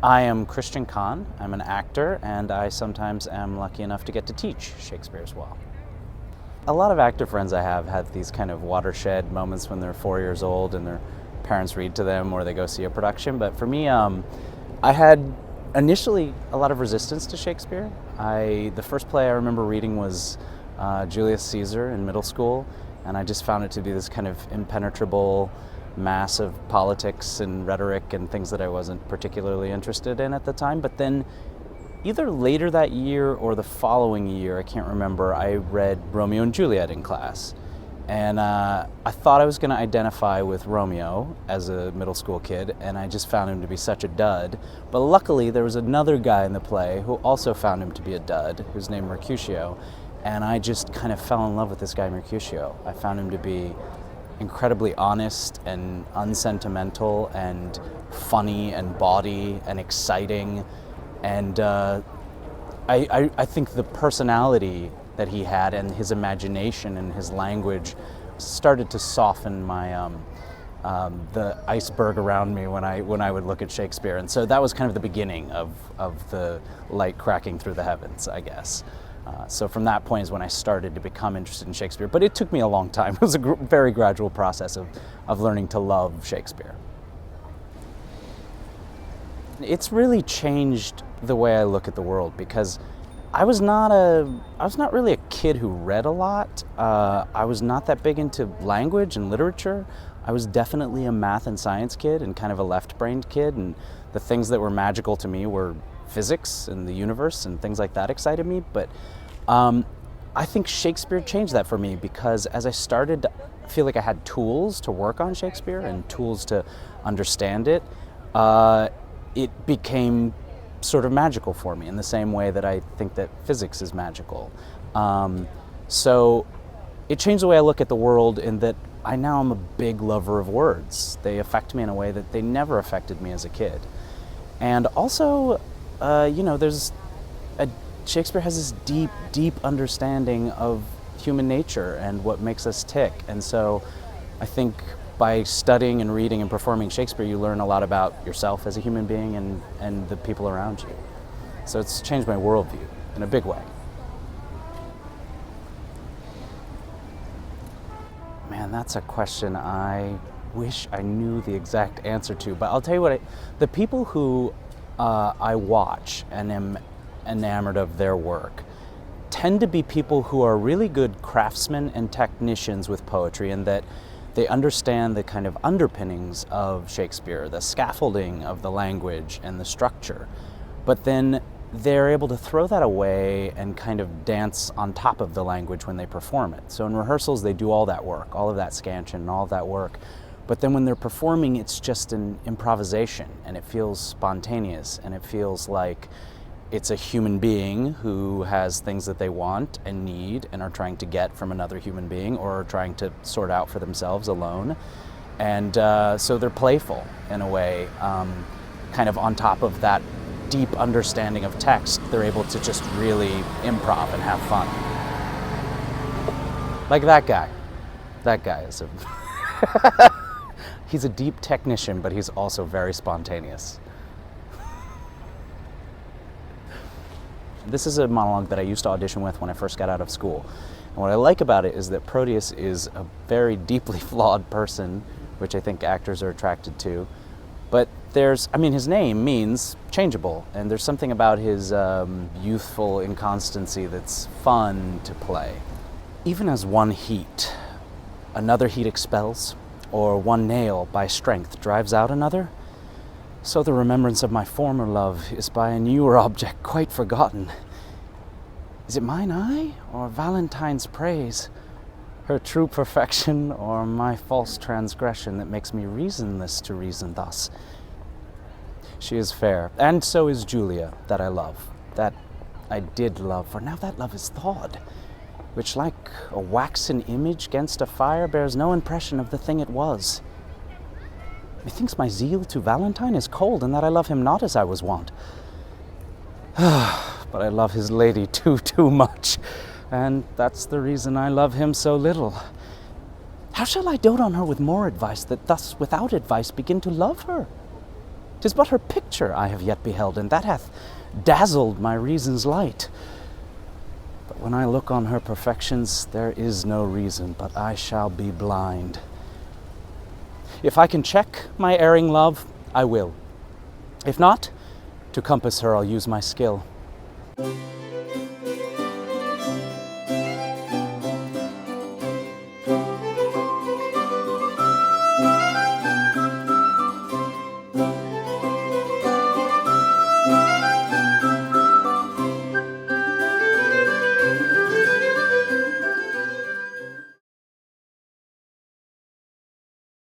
I am Christian Conn. I'm an actor, and I sometimes am lucky enough to get to teach Shakespeare as well. A lot of actor friends I have had these kind of watershed moments when they're 4 years old and their parents read to them or they go see a production. But for me, I had initially a lot of resistance to Shakespeare. The first play I remember reading was Julius Caesar in middle school, and I just found it to be this kind of impenetrable mass of politics and rhetoric and things that I wasn't particularly interested in at the time. But then either later that year or the following year, I can't remember, I read Romeo and Juliet in class. And I thought I was going to identify with Romeo as a middle school kid, and I just found him to be such a dud. But luckily, there was another guy in the play who also found him to be a dud, who's named Mercutio, and I just kind of fell in love with this guy Mercutio. I found him to be incredibly honest and unsentimental and funny and bawdy and exciting. And I think the personality that he had and his imagination and his language started to soften my the iceberg around me when I would look at Shakespeare. And so that was kind of the beginning of the light cracking through the heavens, I guess. So from that point is when I started to become interested in Shakespeare. But it took me a long time. It was a very gradual process of learning to love Shakespeare. It's really changed the way I look at the world, because I was not really a kid who read a lot. I was not that big into language and literature. I was definitely a math and science kid and kind of a left-brained kid, and the things that were magical to me were physics and the universe and things like that excited me. But I think Shakespeare changed that for me, because as I started to feel like I had tools to work on Shakespeare and tools to understand it, it became sort of magical for me in the same way that I think that physics is magical. So it changed the way I look at the world, in that I now am a big lover of words. They affect me in a way that they never affected me as a kid. And also, Shakespeare has this deep, deep understanding of human nature and what makes us tick. And so I think by studying and reading and performing Shakespeare, you learn a lot about yourself as a human being and the people around you. So it's changed my worldview in a big way. Man, that's a question I wish I knew the exact answer to. But I'll tell you what, the people who I watch and am enamored of their work tend to be people who are really good craftsmen and technicians with poetry, and that they understand the kind of underpinnings of Shakespeare, the scaffolding of the language and the structure. But then they're able to throw that away and kind of dance on top of the language when they perform it. So in rehearsals, they do all that work, all of that scansion and all of that work. But then when they're performing, it's just an improvisation, and it feels spontaneous, and it feels like it's a human being who has things that they want and need and are trying to get from another human being, or are trying to sort out for themselves alone. And so they're playful in a way, kind of on top of that deep understanding of text. They're able to just really improv and have fun. Like that guy. That guy is he's a deep technician, but he's also very spontaneous. This is a monologue that I used to audition with when I first got out of school. And what I like about it is that Proteus is a very deeply flawed person, which I think actors are attracted to. But his name means changeable, and there's something about his youthful inconstancy that's fun to play. Even as one heat another heat expels, or one nail by strength drives out another, so the remembrance of my former love is by a newer object quite forgotten. Is it mine eye, or Valentine's praise, her true perfection, or my false transgression that makes me reasonless to reason thus? She is fair, and so is Julia, that I love, that I did love, for now that love is thawed, which like a waxen image gainst a fire bears no impression of the thing it was. Methinks my zeal to Valentine is cold, and that I love him not as I was wont. But I love his lady too much, and that's the reason I love him so little. How shall I dote on her with more advice, that thus without advice begin to love her? 'Tis but her picture I have yet beheld, and that hath dazzled my reason's light. But when I look on her perfections, there is no reason, but I shall be blind. If I can check my erring love, I will. If not, to compass her I'll use my skill.